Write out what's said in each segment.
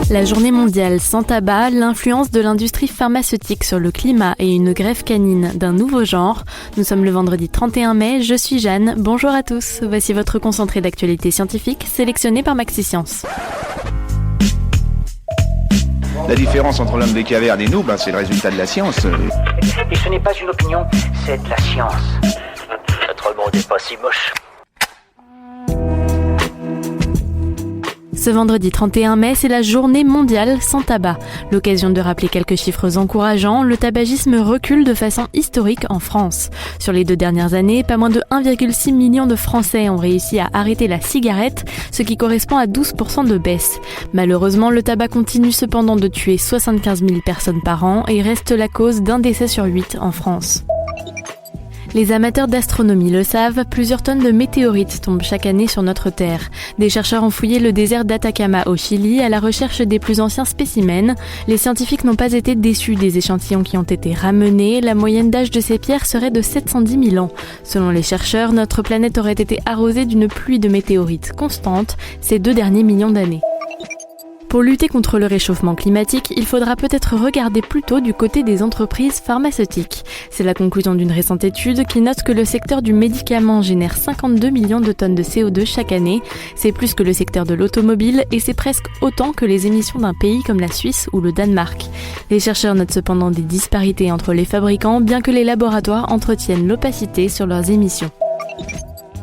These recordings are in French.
La journée mondiale sans tabac, l'influence de l'industrie pharmaceutique sur le climat et une grève canine d'un nouveau genre. Nous sommes le vendredi 31 mai, je suis Jeanne, bonjour à tous. Voici votre concentré d'actualité scientifique sélectionné par MaxiScience. La différence entre l'homme des cavernes et nous, c'est le résultat de la science. Et ce n'est pas une opinion, c'est de la science. Notre monde n'est pas si moche. Ce vendredi 31 mai, c'est la journée mondiale sans tabac. L'occasion de rappeler quelques chiffres encourageants, le tabagisme recule de façon historique en France. Sur les 2 dernières années, pas moins de 1,6 million de Français ont réussi à arrêter la cigarette, ce qui correspond à 12% de baisse. Malheureusement, le tabac continue cependant de tuer 75 000 personnes par an et reste la cause d'un décès sur 8 en France. Les amateurs d'astronomie le savent, plusieurs tonnes de météorites tombent chaque année sur notre Terre. Des chercheurs ont fouillé le désert d'Atacama au Chili à la recherche des plus anciens spécimens. Les scientifiques n'ont pas été déçus des échantillons qui ont été ramenés. La moyenne d'âge de ces pierres serait de 710 000 ans. Selon les chercheurs, notre planète aurait été arrosée d'une pluie de météorites constante ces 2 derniers millions d'années. Pour lutter contre le réchauffement climatique, il faudra peut-être regarder plutôt du côté des entreprises pharmaceutiques. C'est la conclusion d'une récente étude qui note que le secteur du médicament génère 52 millions de tonnes de CO2 chaque année. C'est plus que le secteur de l'automobile et c'est presque autant que les émissions d'un pays comme la Suisse ou le Danemark. Les chercheurs notent cependant des disparités entre les fabricants, bien que les laboratoires entretiennent l'opacité sur leurs émissions.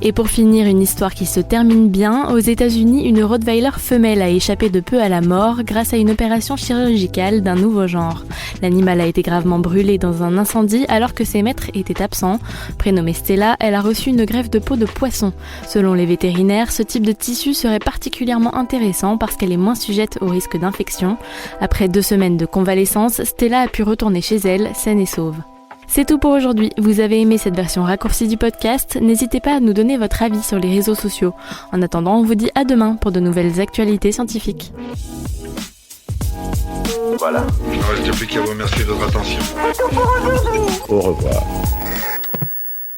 Et pour finir, une histoire qui se termine bien, aux États-Unis, une Rottweiler femelle a échappé de peu à la mort grâce à une opération chirurgicale d'un nouveau genre. L'animal a été gravement brûlé dans un incendie alors que ses maîtres étaient absents. Prénommée Stella, elle a reçu une greffe de peau de poisson. Selon les vétérinaires, ce type de tissu serait particulièrement intéressant parce qu'elle est moins sujette au risque d'infection. Après 2 semaines de convalescence, Stella a pu retourner chez elle, saine et sauve. C'est tout pour aujourd'hui. Vous avez aimé cette version raccourcie du podcast? N'hésitez pas à nous donner votre avis sur les réseaux sociaux. En attendant, on vous dit à demain pour de nouvelles actualités scientifiques. Voilà. Il ne reste plus qu'à vous remercier de votre attention. Au revoir.